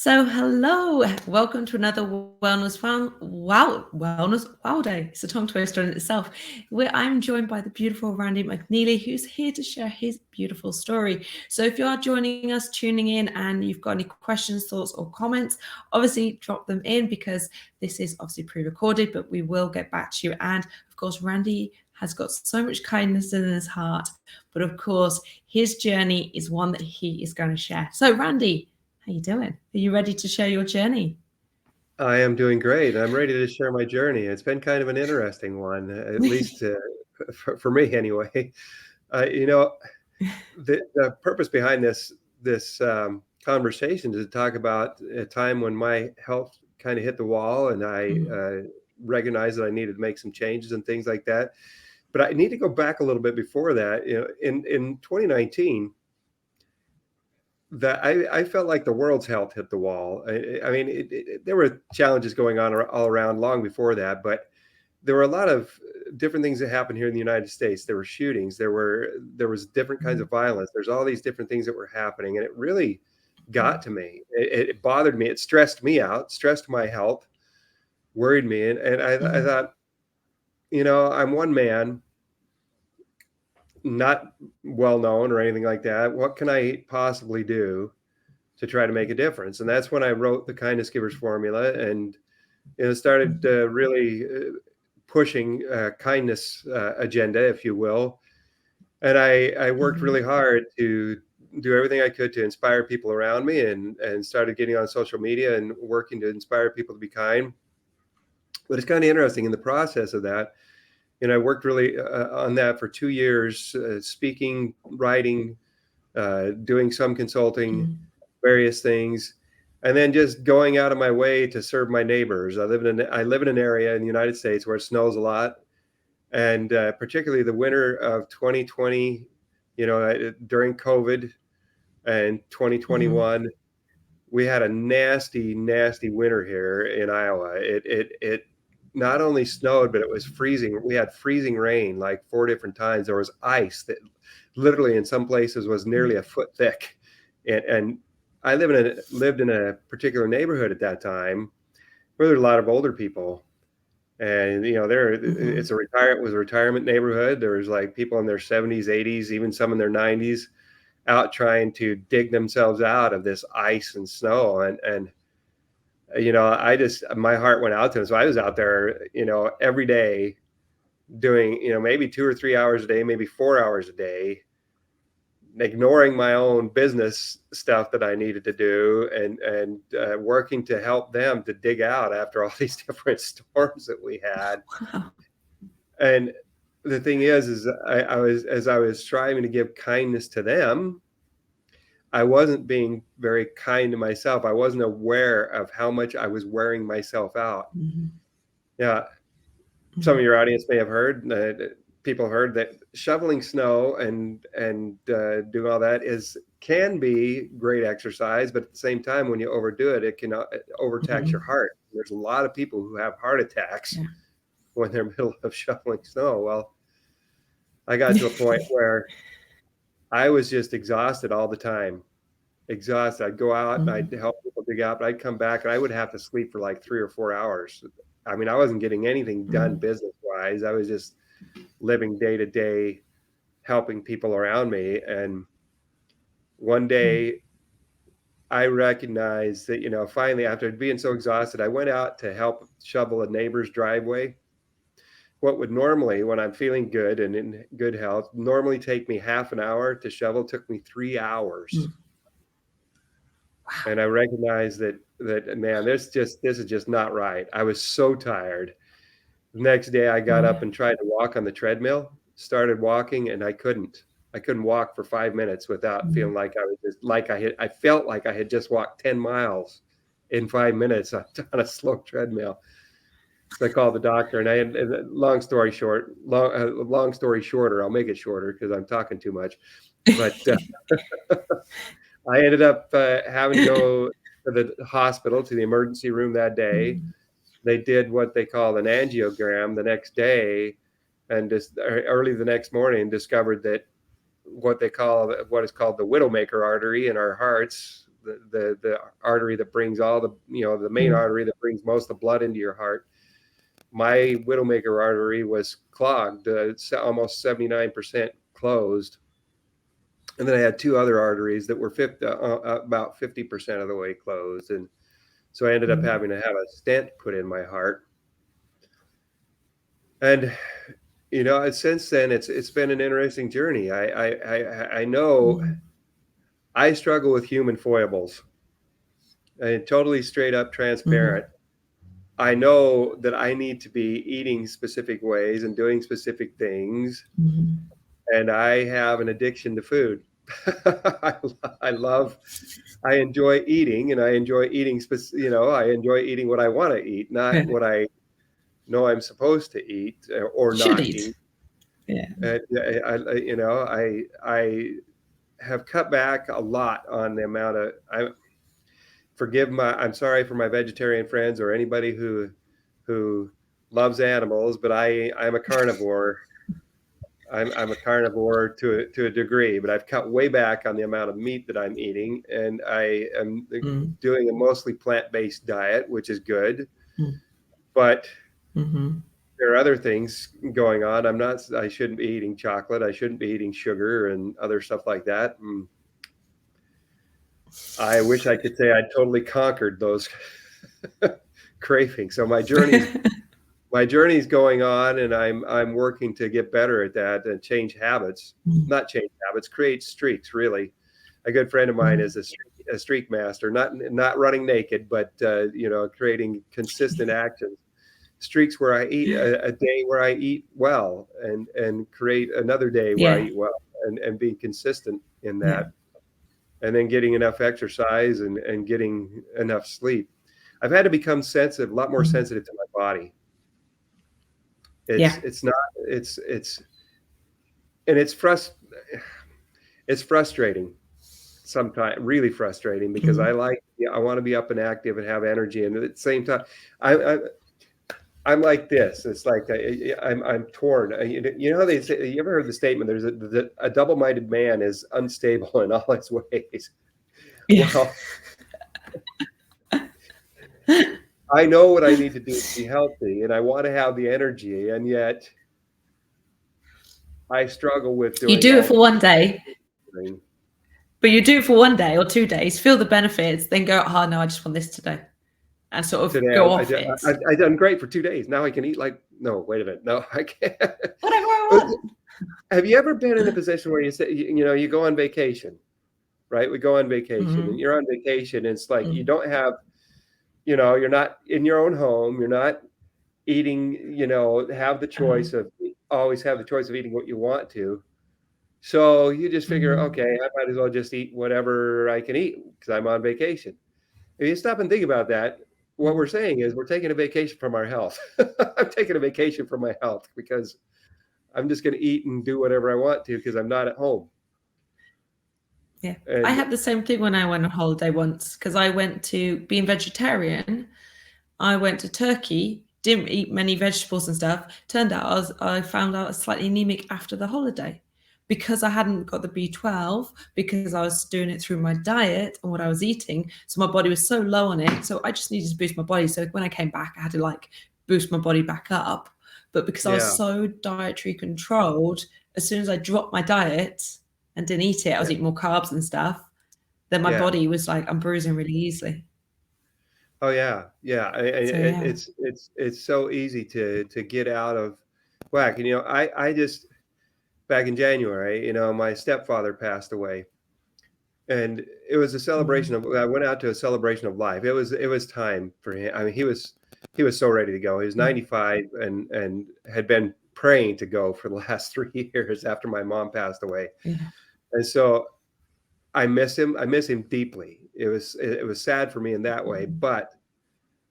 So, hello, welcome to another Wellness Wow Day. It's a tongue twister in itself. Where I'm joined by the beautiful Randy McNeely, who's here to share his beautiful story. So, if you are joining us, tuning in, and you've got any questions, thoughts, or comments, obviously drop them in because this is obviously pre-recorded, but we will get back to you. And of course, Randy has got so much kindness in his heart, but of course, his journey is one that he is going to share. So, Randy, how you doing? Are you ready to share your journey? I am doing great. I'm ready to share my journey. It's been kind of an interesting one, at least for me anyway. You know, the purpose behind this conversation is to talk about a time when my health kind of hit the wall, and I Mm, recognized that I needed to make some changes and things like that. But I need to go back a little bit before that. In 2019, that I felt like the world's health hit the wall. I mean, there were challenges going on all around long before that, but there were a lot of different things that happened here in the United States. There were shootings. There was different kinds mm, of violence. There's all these different things that were happening, and it really got mm, to me. It bothered me. It stressed me out. Stressed my health. Worried me, and I mm, thought, I'm one man, not well known or anything like that. What can I possibly do to try to make a difference? And that's when I wrote the Kindness Givers Formula, and started mm, really pushing kindness agenda, if you will. And I worked mm, really hard to do everything I could to inspire people around me, and started getting on social media and working to inspire people to be kind. But it's kind of interesting in the process of that. I worked really on that for 2 years, speaking, writing, doing some consulting, mm, various things, and then just going out of my way to serve my neighbors. I live in an area in the United States where it snows a lot, and particularly the winter of 2020, during COVID, and mm, 2021, we had a nasty, nasty winter here in Iowa. It not only snowed, but it was freezing. We had freezing rain like 4 different times. There was ice that literally in some places was nearly a foot thick. And I lived in a particular neighborhood at that time where there were a lot of older people. And there mm, it was a retirement neighborhood. There was like people in their 70s, 80s, even some in their 90s, out trying to dig themselves out of this ice and snow. And I just, my heart went out to them. So I was out there, every day doing, maybe 2 or 3 hours a day, maybe 4 hours a day, ignoring my own business stuff that I needed to do, and working to help them to dig out after all these different storms that we had. wow. And the thing is as I was striving to give kindness to them, I wasn't being very kind to myself. I wasn't aware of how much I was wearing myself out. Mm, Yeah, some of mm, your audience may have heard people have heard that shoveling snow and doing all that is can be great exercise, but at the same time, when you overdo it, it can overtax your mm, heart. There's a lot of people who have heart attacks yeah. when they're in the middle of shoveling snow. Well, I got to a point where I was just exhausted all the time. Exhausted. I'd go out and I'd Mm, help people dig out, but I'd come back and I would have to sleep for like 3 or 4 hours. I mean, I wasn't getting anything done mm, business wise. I was just living day to day, helping people around me. And one mm, day I recognized that, finally, after being so exhausted, I went out to help shovel a neighbor's driveway. What would normally, when I'm feeling good and in good health, normally take me half an hour to shovel, took me 3 hours. mm. Wow. And I recognized that man, this is just not right. I was so tired. The next day I got up Mm, and tried to walk on the treadmill, started walking, and I couldn't. I couldn't walk for 5 minutes without feeling mm. like I felt like I had just walked 10 miles in 5 minutes on a slow treadmill. So I called the doctor, and long story short, long story shorter, I'll make it shorter because I'm talking too much. But I ended up having to go to the hospital, to the emergency room that day. Mm, They did what they call an angiogram the next day, and just early the next morning discovered that what is called the widowmaker artery in our hearts, the artery that brings all the, the main artery that brings most of the blood into your heart. My Widowmaker artery was clogged, almost 79% closed. And then I had two other arteries that were about 50% of the way closed. And so I ended up having to have a stent put in my heart. And, since then it's been an interesting journey. I know I struggle with human foibles, and totally straight up transparent. I know that I need to be eating specific ways and doing specific things. And I have an addiction to food. I enjoy eating, and I enjoy eating, I enjoy eating what I want to eat, not what I know I'm supposed to eat or Should not eat. eat. Yeah. I have cut back a lot on the amount of, I'm sorry for my vegetarian friends or anybody who loves animals, but I'm a carnivore. I'm a carnivore to a degree, but I've cut way back on the amount of meat that I'm eating, and I am doing a mostly plant-based diet, which is good. But there are other things going on. I shouldn't be eating chocolate. I shouldn't be eating sugar and other stuff like that. I wish I could say I totally conquered those cravings. So my journey's going on, and I'm working to get better at that and change habits. Not change habits, create streaks. Really, a good friend of mine is a streak master. Not running naked, but creating consistent actions. Streaks where I eat a day where I eat well, and create another day where I eat well, and being consistent in that, and then getting enough exercise and getting enough sleep. I've had to become sensitive, a lot more sensitive to my body. It's frustrating sometimes, really frustrating, because I want to be up and active and have energy, and at the same time I'm like this. It's like I'm torn. How they say, you ever heard the statement, there's a double-minded man is unstable in all his ways? Well, I know what I need to do to be healthy, and I want to have the energy, and yet I struggle with doing. You do it for one day, but you do it for 1 day or 2 days, feel the benefits, then go, oh no, I just want this today, and sort of go off it. I've done great for 2 days. Now I can eat no, wait a minute, no, I can't. Whatever I want. Have you ever been in a position where you say, you go on vacation, right? We go on vacation, and you're on vacation, and it's like you don't have. You're not in your own home. You're not eating, have the choice of always have the choice of eating what you want to. So you just figure, okay, I might as well just eat whatever I can eat because I'm on vacation. If you stop and think about that, what we're saying is we're taking a vacation from our health. I'm taking a vacation from my health because I'm just going to eat and do whatever I want to because I'm not at home. Yeah, I had the same thing when I went on holiday once, because I went to being vegetarian. I went to Turkey, didn't eat many vegetables and stuff. Turned out I found out I was slightly anemic after the holiday because I hadn't got the B12, because I was doing it through my diet and what I was eating. So my body was so low on it. So I just needed to boost my body. So when I came back, I had to boost my body back up. But because I was so dietary controlled, as soon as I dropped my diet and didn't eat it, I was eating more carbs and stuff, then my body was like, I'm bruising really easily. Oh yeah. It's so easy to get out of whack. And I just, back in January, my stepfather passed away, and it was a celebration of. I went out to a celebration of life. It was time for him. I mean, he was so ready to go. He was 95 and had been praying to go for the last 3 years after my mom passed away. And so I miss him. I miss him deeply. It was sad for me in that way, but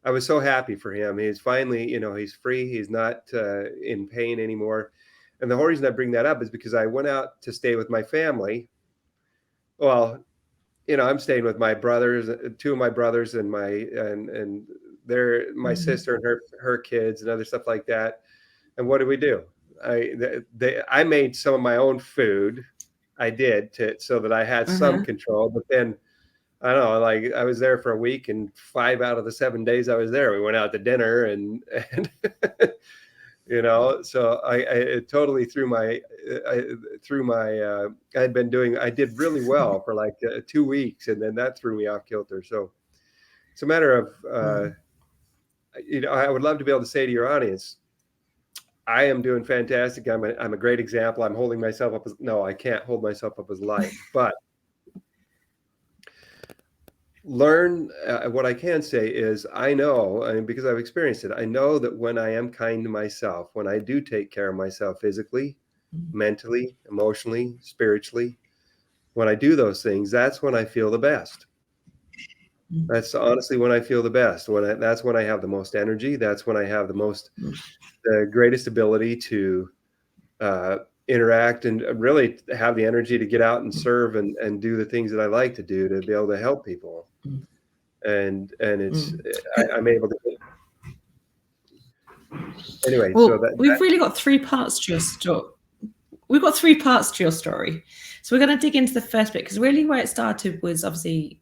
I was so happy for him. He's finally, he's free. He's not in pain anymore. And the whole reason I bring that up is because I went out to stay with my family. Well, I'm staying with my brothers, two of my brothers, and my sister and her kids and other stuff like that. And what did we do? I made some of my own food. I did so that I had some control, but then I don't know, like I was there for a week, and 5 out of the 7 days I was there, we went out to dinner, and so I it totally threw my, I did really well for like 2 weeks, and then that threw me off kilter. So it's a matter of, Mm. I would love to be able to say to your audience, I am doing fantastic. I'm a great example. I'm holding myself up as, no, I can't hold myself up as light, but learn, what I can say is I know, and because I've experienced it, I know that when I am kind to myself, when I do take care of myself physically, Mm. mentally, emotionally, spiritually, when I do those things, that's when I feel the best. Mm. That's honestly when I feel the best. That's when I have the most energy. That's when I have Mm. the greatest ability to uh, interact and really have the energy to get out and serve and do the things that I like to do to be able to help people. Mm. And it's, Mm. I'm able to, anyway. So Well, we've really got three parts to your story. We've got three parts to your story. So we're going to dig into the first bit, because really where it started was obviously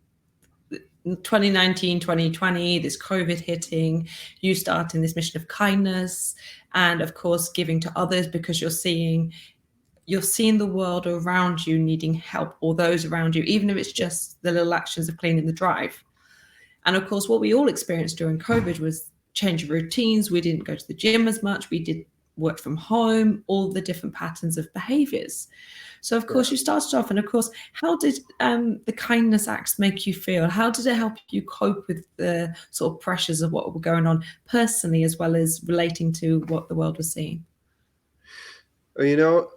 2019, 2020, this COVID hitting, you starting this mission of kindness, and of course giving to others, because you're seeing the world around you needing help, or those around you, even if it's just the little actions of cleaning the drive. And of course, what we all experienced during COVID was change of routines. We didn't go to the gym as much. We did work from home, all the different patterns of behaviors. So, of course, Yeah. you started off, and of course, how did the kindness acts make you feel? How did it help you cope with the sort of pressures of what were going on personally, as well as relating to what the world was seeing? Well,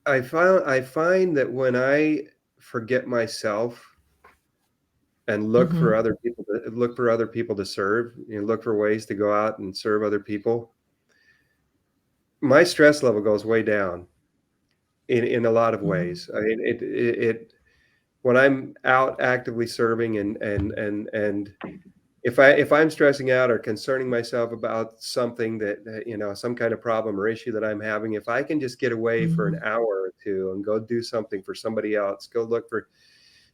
I find that when I forget myself and Mm-hmm. look for other people to serve, look for ways to go out and serve other people, my stress level goes way down in a lot of Mm-hmm. ways. I mean, it when I'm out actively serving, and if I'm stressing out or concerning myself about something some kind of problem or issue that I'm having, if I can just get away for an Mm-hmm. hour or two and go do something for somebody else, go look for,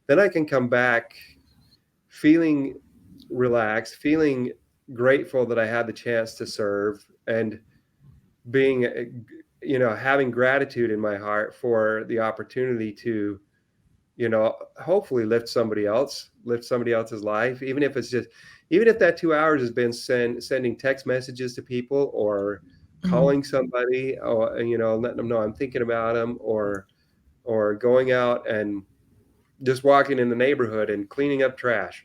then I can come back feeling relaxed, feeling grateful that I had the chance to serve, and being, having gratitude in my heart for the opportunity to, hopefully lift somebody else's life, even if that 2 hours has been sending text messages to people, or Mm-hmm. calling somebody, or, letting them know I'm thinking about them, or going out and just walking in the neighborhood and cleaning up trash,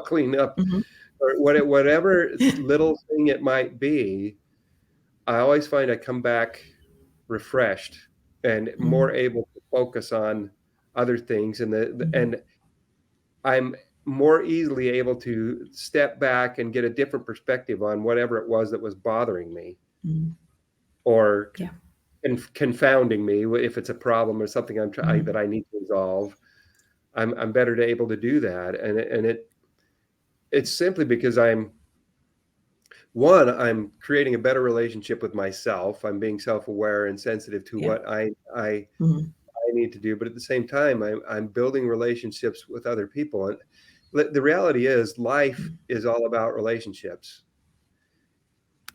clean up, Mm-hmm. or whatever little thing it might be. I always find I come back refreshed and more Mm-hmm. able to focus on other things, Mm-hmm. and I'm more easily able to step back and get a different perspective on whatever it was that was bothering me, Mm-hmm. or Yeah. confounding me, if it's a problem or something Mm-hmm. that I need to resolve. I'm better to able to do that, it's simply because I'm creating a better relationship with myself. I'm being self-aware and sensitive to Yeah. what I Mm-hmm. need to do, but at the same time, I'm building relationships with other people. And the reality is, life is all about relationships.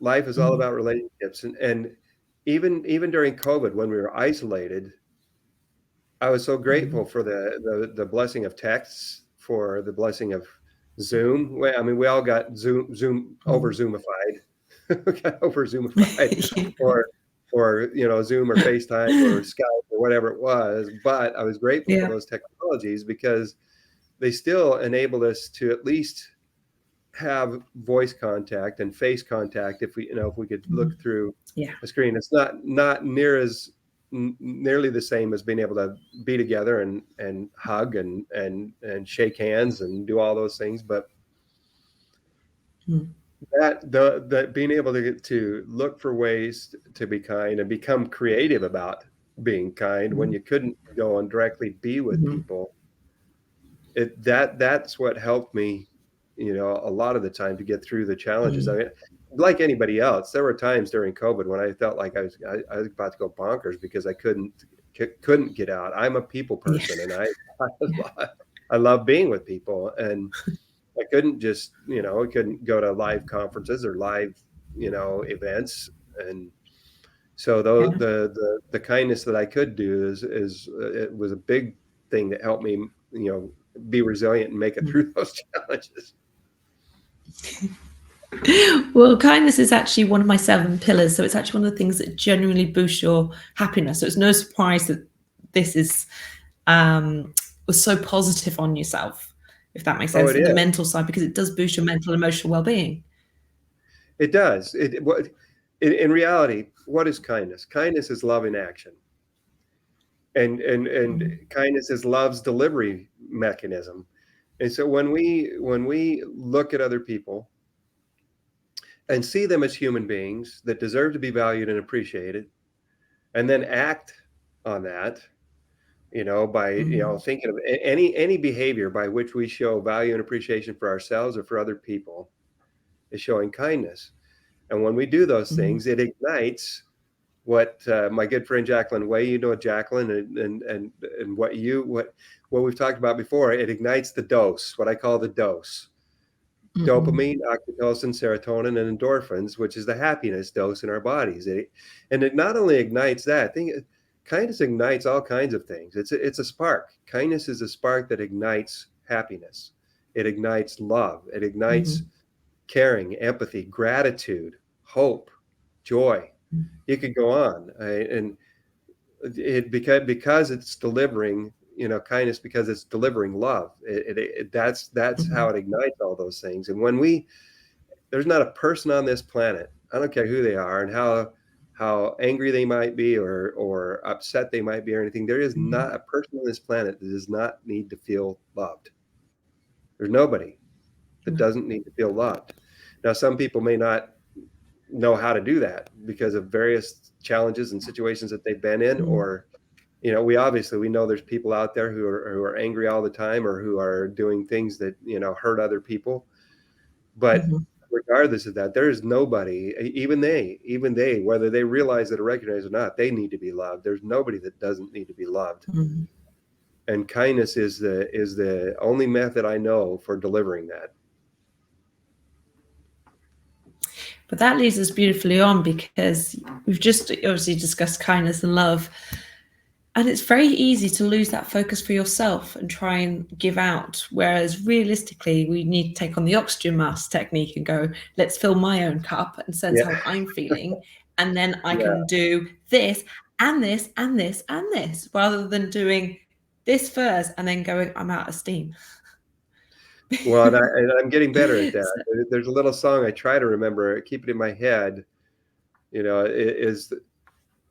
Life is all Mm-hmm. about relationships, and even during COVID, when we were isolated, I was so Mm-hmm. grateful for the blessing of texts, for the blessing of Zoom. I mean, we all got Zoom over Mm-hmm. Zoomified, got over Zoomified, Yeah. or Zoom or FaceTime or Skype or whatever it was. But I was grateful for Yeah. those technologies because they still enabled us to at least have voice contact and face contact. If we could Mm-hmm. look through Yeah. a screen, it's not nearly the same as being able to be together and hug and shake hands and do all those things. But Mm-hmm. that being able to look for ways to be kind and become creative about being kind when you couldn't go and directly be with Mm-hmm. people, that's what helped me, a lot of the time, to get through the challenges. I Mm-hmm. mean, like anybody else, there were times during COVID when I felt like I was about to go bonkers because I couldn't. couldn't get out. I'm a people Yeah. person, and I Yeah. I love being with people, and I couldn't just, I couldn't go to live conferences or live, events. And so Yeah. the kindness that I could do is it was a big thing that helped me, be resilient and make it through those challenges. Well, kindness is actually one of my 7 pillars. So it's actually one of the things that genuinely boost your happiness. So it's no surprise that this is was so positive on yourself, if that makes Oh, sense, it and the is. mental side, because it does boost your mental and emotional well-being. It does. In reality, what is kindness? Kindness is love in action. And Mm, kindness is love's delivery mechanism. And so when we look at other people and see them as human beings that deserve to be valued and appreciated, and then act on that, by mm, thinking of any behavior by which we show value and appreciation for ourselves or for other people, is showing kindness. And when we do those mm, things, it ignites what my good friend Jacqueline Way, Jacqueline, and what we've talked about before. It ignites the dose, what I call the dose: mm, dopamine, oxytocin, serotonin, and endorphins, which is the happiness dose in our bodies. And it not only ignites that, I think kindness ignites all kinds of things. It's a spark. Kindness is a spark that ignites happiness. It ignites love. It ignites mm, caring, empathy, gratitude, hope, joy. You could go on, and because it's delivering, kindness, because it's delivering love. That's how mm, it ignites all those things. And there's not a person on this planet, I don't care who they are and how angry they might be or upset they might be or anything. There is mm, not a person on this planet that does not need to feel loved. There's nobody that mm, doesn't need to feel loved. Now, some people may not know how to do that because of various challenges and situations that they've been in, mm, or we know there's people out there who are angry all the time, or who are doing things that hurt other people. But mm, regardless of that, there is nobody, even they, whether they realize it or recognize it or not, they need to be loved. There's nobody that doesn't need to be loved. mm. And kindness is the only method I know for delivering that. But that leads us beautifully on, because we've just obviously discussed kindness and love. And it's very easy to lose that focus for yourself and try and give out. Whereas realistically, we need to take on the oxygen mask technique and go, let's fill my own cup and sense Yeah, how I'm feeling. And then I yeah. can do this and this and this and this, rather than doing this first and then going, I'm out of steam. Well, and I'm getting better at that. So, There's a little song I try to remember, keep it in my head. Is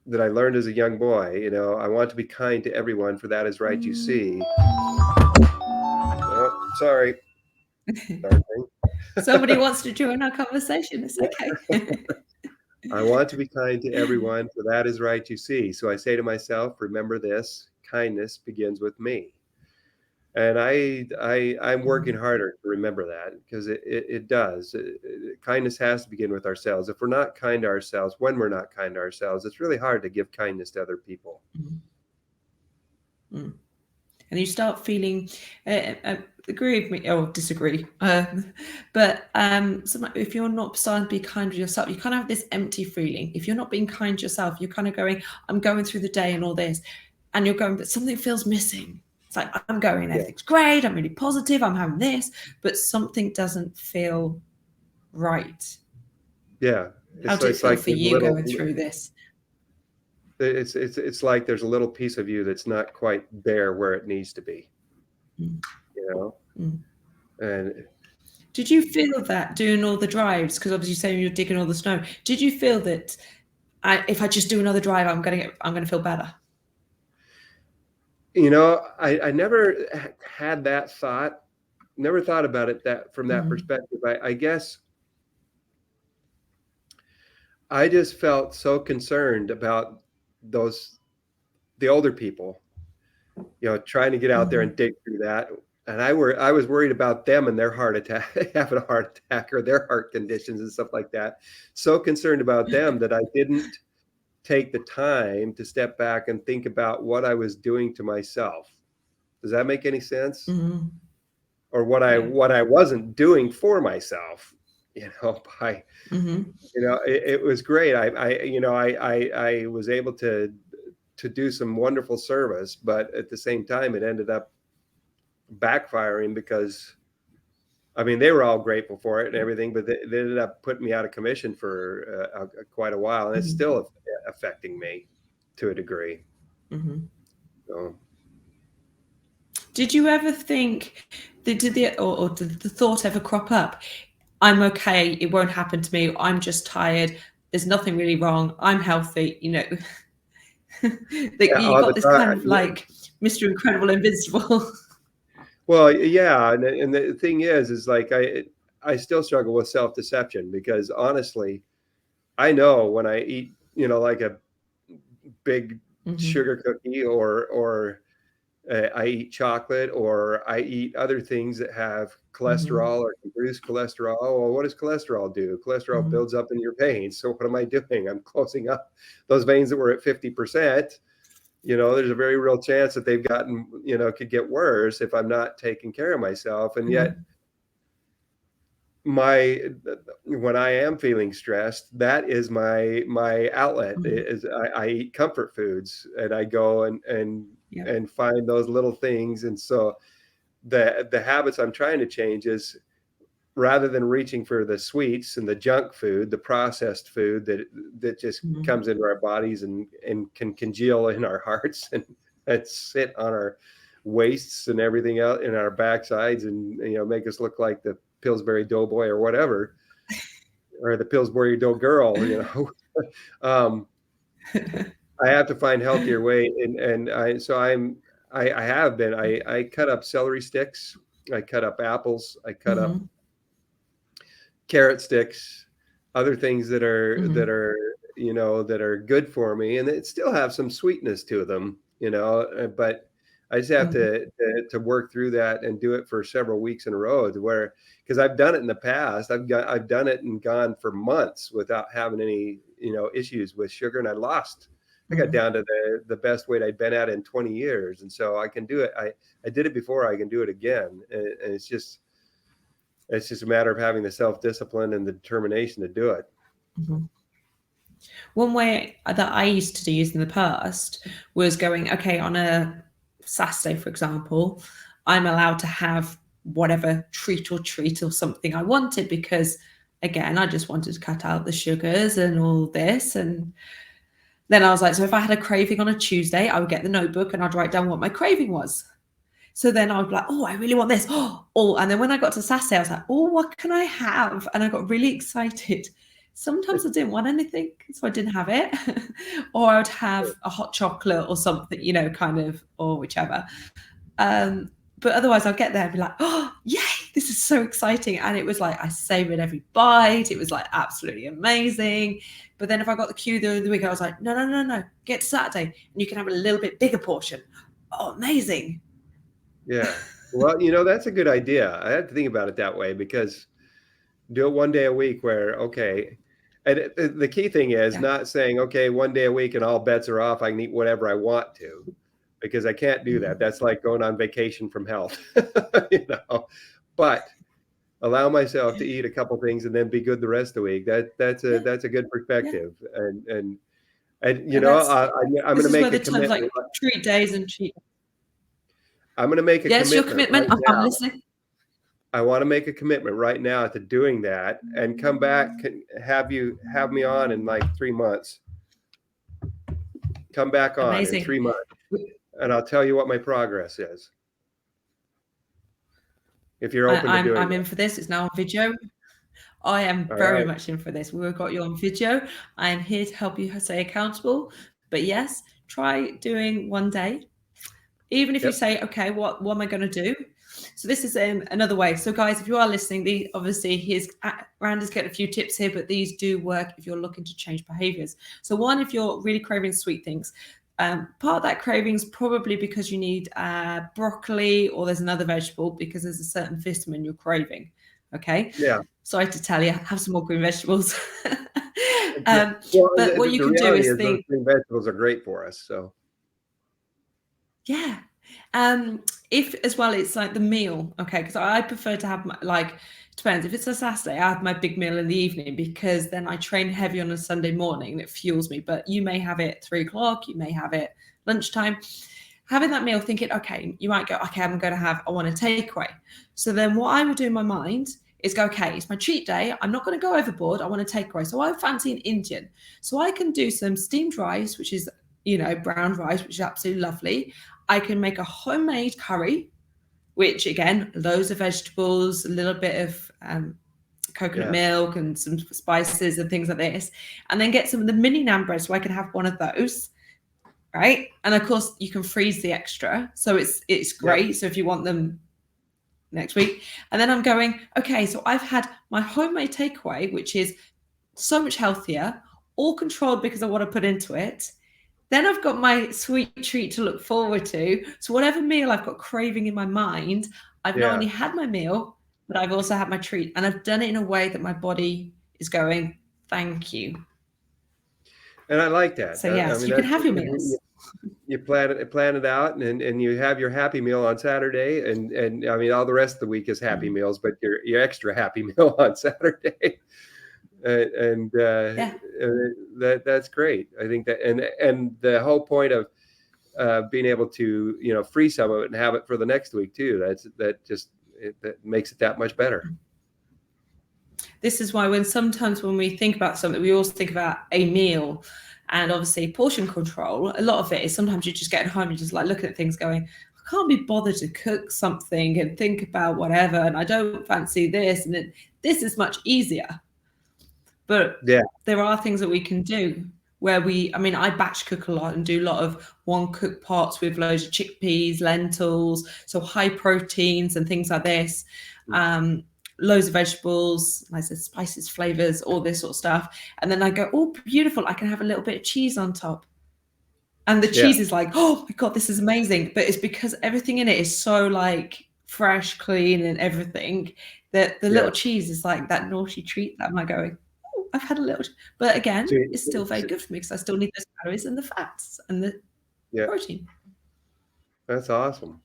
that I learned as a young boy. I want to be kind to everyone, for that is right, you see. Oh, sorry. Darn somebody thing. wants to join our conversation. It's okay. I want to be kind to everyone, for that is right, you see. So I say to myself, remember this: kindness begins with me. And I'm working harder to remember that, because it does. Kindness has to begin with ourselves. If we're not kind to ourselves, when we're not kind to ourselves, it's really hard to give kindness to other people. Mm, mm. And you start feeling, agree with me or disagree, but if you're not starting to be kind to yourself, you kind of have this empty feeling. If you're not being kind to yourself, you're kind of going, I'm going through the day and all this, and you're going, but something feels missing. It's like, I'm going, Yeah, everything's great, I'm really positive, I'm having this, but something doesn't feel right. yeah. How It's did it it's feel like for there's a you little. going through this? It's like there's a little piece of you that's not quite there where it needs to be. Mm, You know, mm. and Did you feel that doing all the drives? Because obviously you're saying you're digging all the snow. Did you feel that if I just do another drive, I'm gonna feel better? I never had that thought. Never thought about it that from that Mm, perspective. I guess I just felt so concerned about those the older people, trying to get out there mm, and dig through that. And I was worried about them and their heart attack, having a heart attack or their heart conditions and stuff like that. So concerned about them that I didn't take the time to step back and think about what I was doing to myself. Does that make any sense? Mm-hmm. Or what I wasn't doing for myself, by, Mm-hmm. it was great. I was able to do some wonderful service, but at the same time, it ended up backfiring because, I mean, they were all grateful for it and everything, but they ended up putting me out of commission for quite a while, and it's Mm-hmm. still affecting me to a degree. Mm-hmm. So, Did you ever think that did the thought ever crop up? I'm okay. It won't happen to me. I'm just tired. There's nothing really wrong. I'm healthy. That yeah, you all got the this kind time. of like Mr. Incredible Invincible. Well, yeah, and the thing is like I still struggle with self-deception because honestly, I know when I eat, like a big Mm-hmm. sugar cookie, or I eat chocolate, or I eat other things that have Mm-hmm. cholesterol or can produce cholesterol. Well, what does cholesterol do? Cholesterol Mm-hmm. builds up in your veins. So what am I doing? I'm closing up those veins that were at 50%. There's a very real chance that they've gotten, could get worse if I'm not taking care of myself. And yet, Mm-hmm. my when I am feeling stressed, that is my outlet. Mm-hmm. Is I eat comfort foods, and I go Yeah. and find those little things. And so the habits I'm trying to change is, rather than reaching for the sweets and the junk food, the processed food that just Mm-hmm. comes into our bodies and can congeal in our hearts and sit on our waists and everything else in our backsides, and make us look like the Pillsbury Doughboy or whatever, or the Pillsbury Doughgirl. um, I have to find healthier way, and I have been. I cut up celery sticks. I cut up apples. I cut up Mm-hmm. carrot sticks, other things that are Mm-hmm. that are good for me, and it still have some sweetness to them. But I just have Mm-hmm. to work through that and do it for several weeks in a row, to where, because I've done it in the past. I've done it and gone for months without having any issues with sugar, and I got Mm-hmm. down to the best weight I'd been at in 20 years, and so I can do it. I did it before. I can do it again, and it's just a matter of having the self-discipline and the determination to do it. Mm-hmm. One way that I used to use in the past was going, okay, on a Saturday, for example, I'm allowed to have whatever treat or something I wanted because, again, I just wanted to cut out the sugars and all this. And then I was like, so if I had a craving on a Tuesday, I would get the notebook and I'd write down what my craving was. So then I would be like, oh, I really want this. Oh, and then when I got to Saturday, I was like, oh, what can I have? And I got really excited. Sometimes I didn't want anything, so I didn't have it. Or I would have a hot chocolate or something, kind of, or whichever. But otherwise I'll get there and be like, oh, yay, this is so exciting. And it was like, I savored every bite. It was like absolutely amazing. But then if I got the cue the other week, I was like, no, get to Saturday and you can have a little bit bigger portion. Oh, amazing. Yeah. Well, that's a good idea. I have to think about it that way, because do it one day a week where, okay. And the key thing is Yeah. not saying, okay, one day a week and all bets are off. I can eat whatever I want to, because I can't do that. That's like going on vacation from health, but allow myself to eat a couple things and then be good the rest of the week. Yeah. That's a good Yeah. perspective. And And that's I'm going this to is where make a the terms like commitment. treat days and treat. I'm going to make a Yes, your commitment right commitment. I'm now. listening. I want to make a commitment right now to doing that, and come back, have me on in like 3 months. Come back on in Amazing. 3 months, and I'll tell you what my progress is. If you're open to doing I'm that. in for this. It's now on video. I am All very right. much in for this. We've got you on video. I am here to help you stay accountable. But yes, try doing one day. Even if you Yep. say, okay, what am I going to do? So this is another way. So guys, if you are listening, obviously Randy's getting a few tips here, but these do work if you're looking to change behaviors. So one, if you're really craving sweet things, part of that craving is probably because you need broccoli, or there's another vegetable because there's a certain vitamin you're craving. Okay. Yeah. Sorry to tell you, have some more green vegetables. Well, But what you the can do reality is is those think, green vegetables are great for us. So yeah. If as well, it's like the meal, okay? Because I prefer to have like, depends. If it's a Saturday, I have my big meal in the evening because then I train heavy on a Sunday morning and it fuels me. But you may have it at 3 o'clock, you may have it lunchtime. Having that meal, thinking, okay, you might go, okay, I want a takeaway. So then what I will do in my mind is go, okay, it's my treat day. I'm not going to go overboard. I want a takeaway. So I fancy an Indian. So I can do some steamed rice, which is, brown rice, which is absolutely lovely. I can make a homemade curry, which again, loads of vegetables, a little bit of coconut milk and some spices and things like this, and then get some of the mini naan bread so I can have one of those, right? And of course, you can freeze the extra, so it's great. yep, So if you want them next week, and then I'm going, okay, so I've had my homemade takeaway, which is so much healthier, all controlled because of what I put into it. Then I've got my sweet treat to look forward to. So whatever meal I've got craving in my mind, I've not yeah. only had my meal, but I've also had my treat. And I've done it in a way that my body is going, thank you. And I like that. So I yes, mean, you can that's have your meals. you plan it out, and you have your happy meal on Saturday, and I mean all the rest of the week is happy meals, but your extra happy meal on Saturday, and Yeah. that's great. I think that, and the whole point of being able to free some of it and have it for the next week too. That makes it that much better. This is why sometimes when we think about something, we always think about a meal and obviously portion control. A lot of it is sometimes you just get home, you're just like looking at things going, I can't be bothered to cook something and think about whatever, and I don't fancy this, and this is much easier. But Yeah, there are things that we can do where I batch cook a lot and do a lot of one cook pots with loads of chickpeas, lentils, so high proteins and things like this. Loads of vegetables, like I said, spices, flavors, all this sort of stuff. And then I go, oh, beautiful. I can have a little bit of cheese on top. And the yeah, cheese is like, oh my God, this is amazing. But it's because everything in it is so like fresh, clean, and everything that the yeah. little cheese is like that naughty treat that I'm going, oh, I've had a little. But again, So, it's still very good for me because I still need those calories and the fats and the yeah, protein. that's awesome.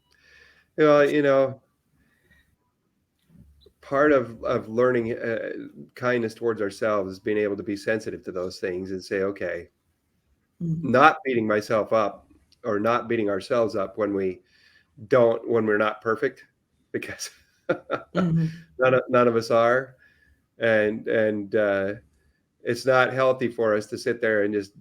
Part of learning kindness towards ourselves is being able to be sensitive to those things and say, okay, Mm. not beating myself up or not beating ourselves up when we're not perfect, because Mm-hmm. none of us are, and it's not healthy for us to sit there and just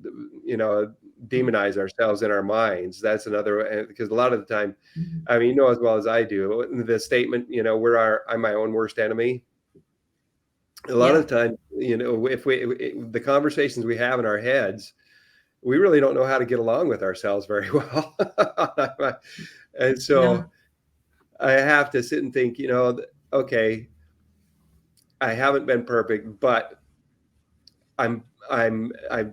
demonize ourselves in our minds. That's another, because a lot of the time, Mm-hmm. I mean, as well as I do, the statement, I'm my own worst enemy. A lot Yeah. of the time, if the conversations we have in our heads, we really don't know how to get along with ourselves very well. And so No. I have to sit and think, okay, I haven't been perfect, but I've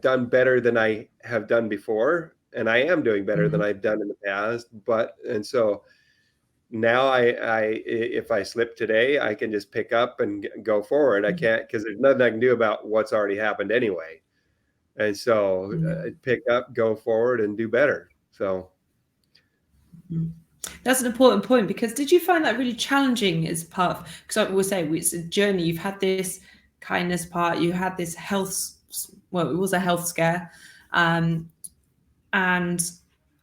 done better than I have done before, and I am doing better than Mm-hmm. I've done in the past. And so now if I slip today, I can just pick up and go forward. I can't, because there's nothing I can do about what's already happened anyway. And so Mm-hmm. pick up, go forward, and do better. So That's an important point, because did you find that really challenging as part of, because I will say it's a journey. You've had this kindness part, you had this health, well, it was a health scare, and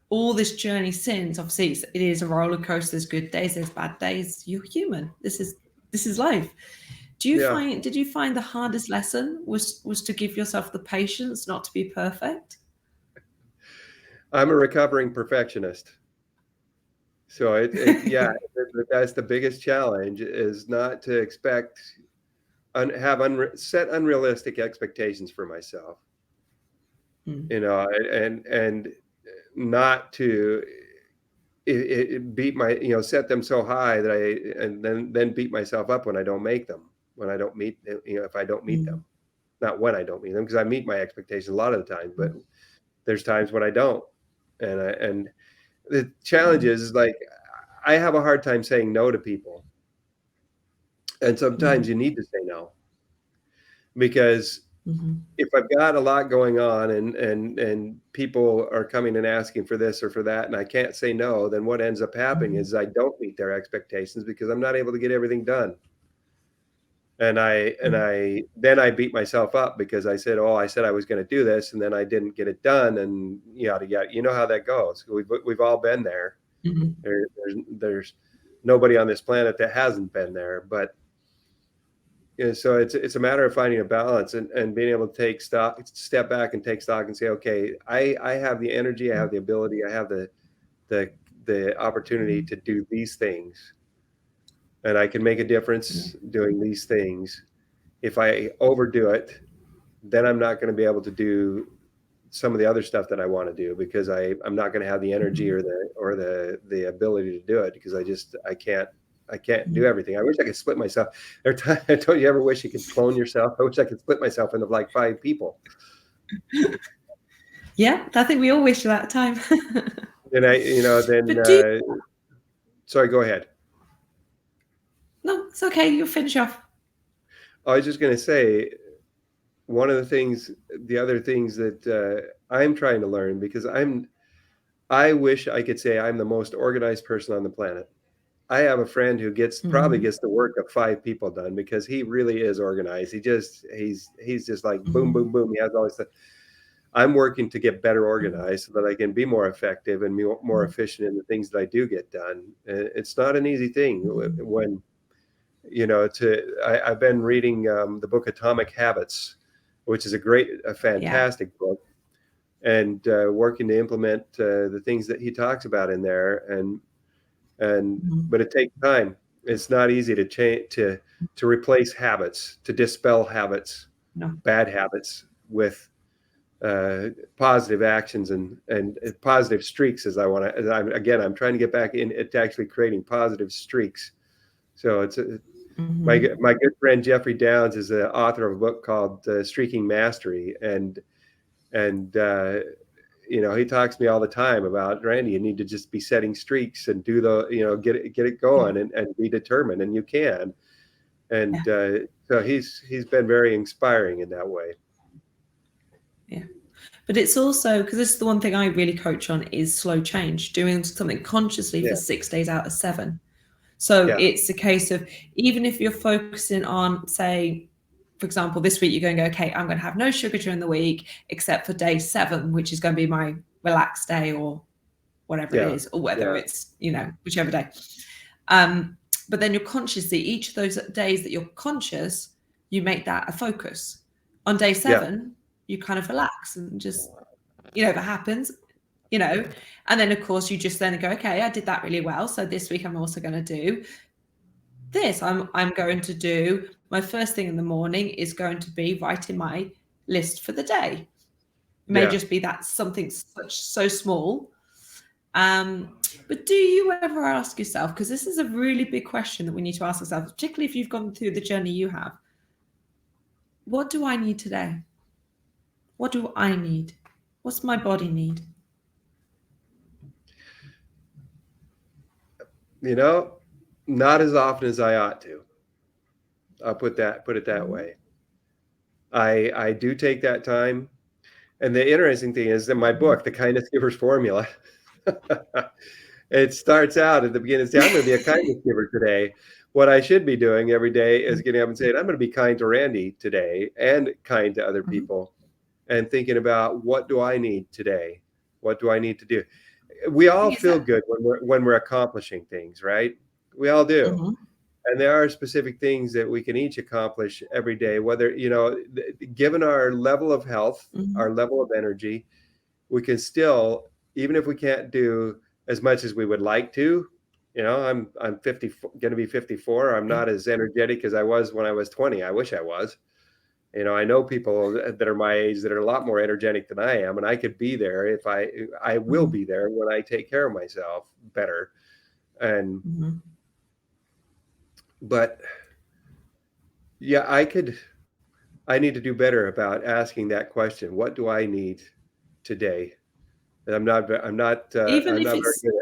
all this journey since. Obviously it is a roller coaster. There's good days, there's bad days. You're human. This is life. yeah, Did you find the hardest lesson was to give yourself the patience not to be perfect? I'm a recovering perfectionist. So yeah, that's the biggest challenge, is not to expect, set unrealistic expectations for myself, Mm, and not to beat set them so high that and then beat myself up when I don't make them, when I don't meet, if I don't meet them, mm, not when I don't meet them, because I meet my expectations a lot of the time, but mm, there's times when I don't. And the challenge mm, is, like, I have a hard time saying no to people. And sometimes mm, you need to say no, because if I've got a lot going on and people are coming and asking for this or for that, and I can't say no, then what ends up happening is I don't meet their expectations because I'm not able to get everything done. And I then I beat myself up because I said, oh, I said I was going to do this, and then I didn't get it done, and yada yada. You know how that goes. We've all been there. There's nobody on this planet that hasn't been there, but so it's a matter of finding a balance and being able to take stock, step back and take stock and say, okay, I have the energy, I have the ability, I have the opportunity to do these things, and I can make a difference doing these things. If I overdo it, then I'm not going to be able to do some of the other stuff that I want to do because I'm not going to have the energy or the ability to do it because I can't do everything. I wish I could split myself. Every time I told you, ever wish you could clone yourself? I wish I could split myself into like 5 people. Yeah, I think we all wish at that time. Sorry, go ahead. No, it's okay. You'll finish off. I was just going to say, the other things that I'm trying to learn, because I wish I could say I'm the most organized person on the planet. I have a friend who probably gets the work of 5 people done because he really is organized. He's just like boom, boom, boom. He has all this stuff. I'm working to get better organized so that I can be more effective and more efficient in the things that I do get done. It's not an easy thing when, I've been reading the book Atomic Habits, which is a fantastic book, and working to implement the things that he talks about in there. But it takes time. It's not easy to change, to replace habits, to dispel habits, bad habits with positive actions and positive streaks. I'm trying to get back into actually creating positive streaks. So it's my good friend Jeffrey Downs is the author of a book called Streaking Mastery, and he talks to me all the time about, Randy, you need to just be setting streaks and do get it going and be determined, and you can. And so he's been very inspiring in that way. Yeah. But it's also, because this is the one thing I really coach on, is slow change, doing something consciously for 6 days out of 7. So it's a case of, even if you're focusing on, say, for example, this week you're going to go, okay, I'm going to have no sugar during the week except for day 7, which is going to be my relaxed day or whatever it is, or whether it's, whichever day. But then you're consciously, each of those days that you're conscious, you make that a focus. On day 7, you kind of relax and just, if it happens, and then of course you just then go, okay, I did that really well. So this week I'm also going to do this. I'm going to do, my first thing in the morning is going to be writing my list for the day. It may just be that something so small. But do you ever ask yourself, because this is a really big question that we need to ask ourselves, particularly if you've gone through the journey you have, what do I need today? What do I need? What's my body need? Not as often as I ought to. I'll put it that way. I do take that time. And the interesting thing is, in my book, The Kindness Giver's Formula, it starts out at the beginning, saying, I'm going to be a kindness giver today. What I should be doing every day is getting up and saying, I'm going to be kind to Randy today and kind to other people, and thinking about, what do I need today? What do I need to do? We all feel good when we're accomplishing things, right? We all do. And there are specific things that we can each accomplish every day, whether, given our level of health, our level of energy, we can still, even if we can't do as much as we would like to, I'm 50, going to be 54. I'm not as energetic as I was when I was 20. I wish I was. I know people that are my age that are a lot more energetic than I am, and I could be there if I will be there when I take care of myself better. And but yeah, I need to do better about asking that question. What do I need today? And I'm not Even I'm not if very it's good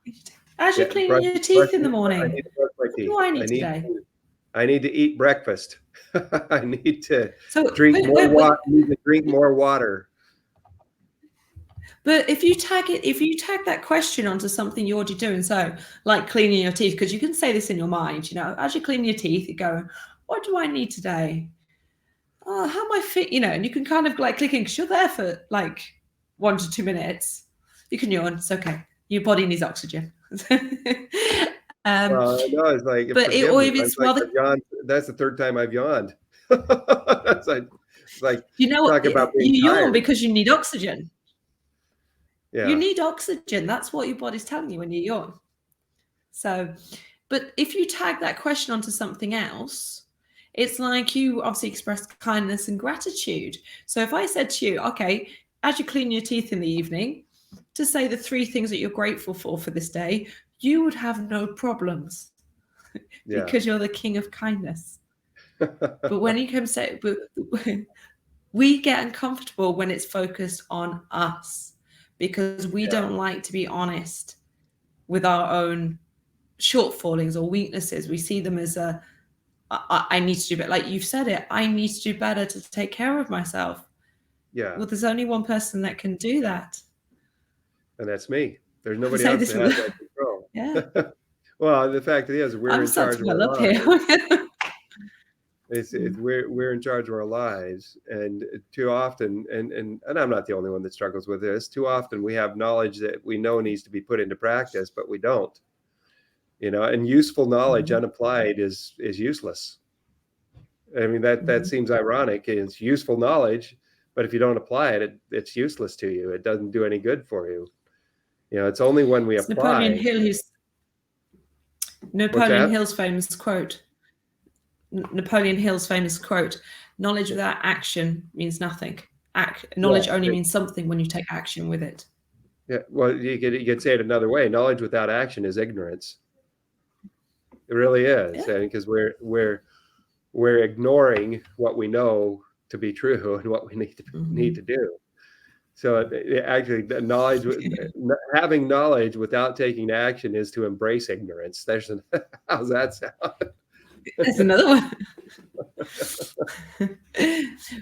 at it. as you're cleaning your teeth in the morning. I need to brush my teeth. What do I need today? I need to eat breakfast. I need to So, drink more water. Need to drink more water. but if you tag that question onto something you're already doing, so like cleaning your teeth, because you can say this in your mind, as you clean your teeth, you go, what do I need today? Oh, how am I fit? And you can kind of like clicking because you're there for like 1 to 2 minutes. You can yawn. It's okay. Your body needs oxygen. Well, no, it's like, but forgive me. if It's it's like rather, I've yawned. That's the third time I've yawned. It's like what, talk about being you yawn tired. because you need oxygen. Yeah. You need oxygen. That's what your body's telling you when you yawn. So, but if you tag that question onto something else, it's like you obviously expressed kindness and gratitude. So if I said to you, okay, as you clean your teeth in the evening, to say the 3 things that you're grateful for this day, you would have no problems because you're the king of kindness. But when you come say, we get uncomfortable when it's focused on us because we don't like to be honest with our own shortfallings or weaknesses. We see them as I need to do better. Like you've said it, I need to do better to take care of myself. Yeah. Well, there's only one person that can do that. And that's me. There's nobody else that has that control. Yeah. Well, the fact is we're in charge of our lives. We're in charge of our lives, and too often, and I'm not the only one that struggles with this. Too often, we have knowledge that we know needs to be put into practice, but we don't. And useful knowledge unapplied is useless. I mean, that seems ironic. It's useful knowledge, but if you don't apply it, it's useless to you. It doesn't do any good for you. It's only when we apply. Napoleon Hill's famous quote. Napoleon Hill's famous quote: "Knowledge without action means nothing. Knowledge only means something when you take action with it." Yeah. Well, you could say it another way. Knowledge without action is ignorance. It really is, because we're ignoring what we know to be true and what we need to do. So actually, the knowledge, having knowledge without taking action, is to embrace ignorance. How's that sound? There's another one.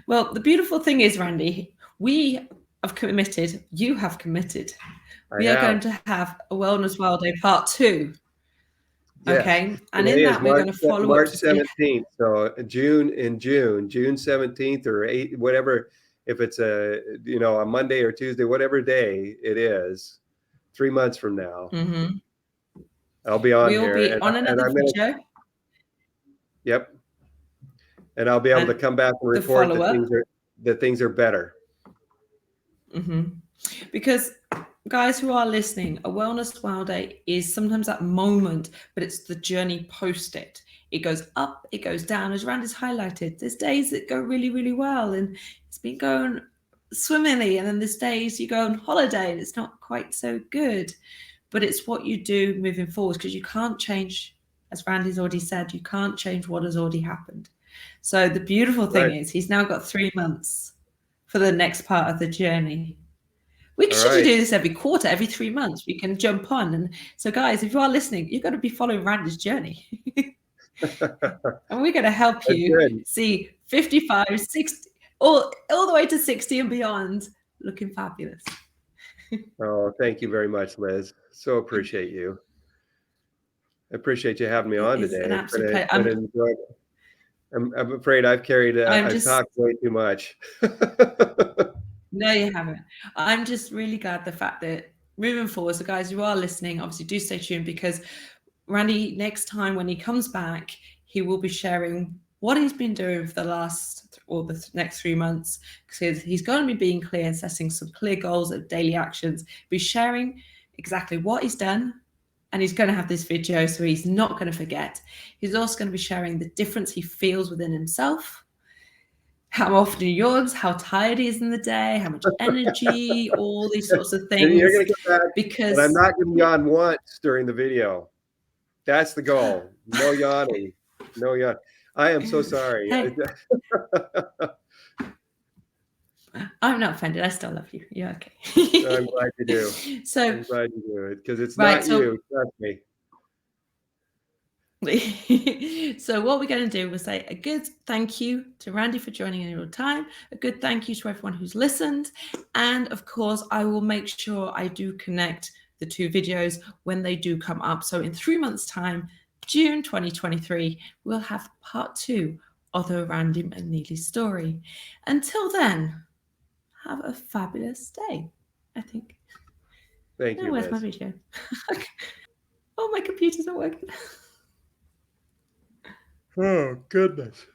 Well, the beautiful thing is, Randy, we have committed. You have committed. We are going to have a Wellness WOWday Part 2. Yes. Okay, and in that we're going to follow March 17th. So June 17th or 8th, whatever. If it's a Monday or Tuesday, whatever day it is, 3 months from now, I'll be on here. We'll be on another video. Yep. And I'll be able to come back and report that things are better. Because guys who are listening, a Wellness WOWday is sometimes that moment, but it's the journey post it. It goes up, it goes down, as Randy's highlighted. There's days that go really, really well, and it's been going swimmingly, and then there's days you go on holiday and it's not quite so good. But it's what you do moving forward, because you can't change, as Randy's already said, you can't change what has already happened. So the beautiful thing is he's now got 3 months for the next part of the journey. We should do this every quarter, every 3 months. We can jump on. And so, guys, if you are listening, you've got to be following Randy's journey. And we're going to help you see 55, 60, all the way to 60 and beyond, looking fabulous. Oh, thank you very much, Liz. So appreciate you. I appreciate you having me on today. An absolute pleasure. I'm afraid I've talked way too much. No, you haven't. I'm just really glad the fact that moving forward, so guys, you are listening, obviously do stay tuned, because Randy, next time when he comes back, he will be sharing what he's been doing for the next 3 months, because he's going to be being clear and setting some clear goals of daily actions, be sharing exactly what he's done. And he's going to have this video, so he's not going to forget. He's also going to be sharing the difference he feels within himself, how often he yawns, how tired he is in the day, how much energy, all these sorts of things. You're going to get back, because I'm not going to yawn once during the video. That's the goal. No yawning. No yawn. I am so sorry. Hey. I'm not offended. I still love you. You're okay. I'm glad you do. So I'm glad you do it, because it's not you. Trust me. So what we're going to do is say a good thank you to Randy for joining in your time, a good thank you to everyone who's listened, and of course I will make sure I do connect the two videos when they do come up. So in 3 months' time, June 2023, we'll have part 2 of the Randy McNeely story. Until then, have a fabulous day, I think. Thank you, Where's my Liz. video? Oh, my computer's not working. Oh, goodness.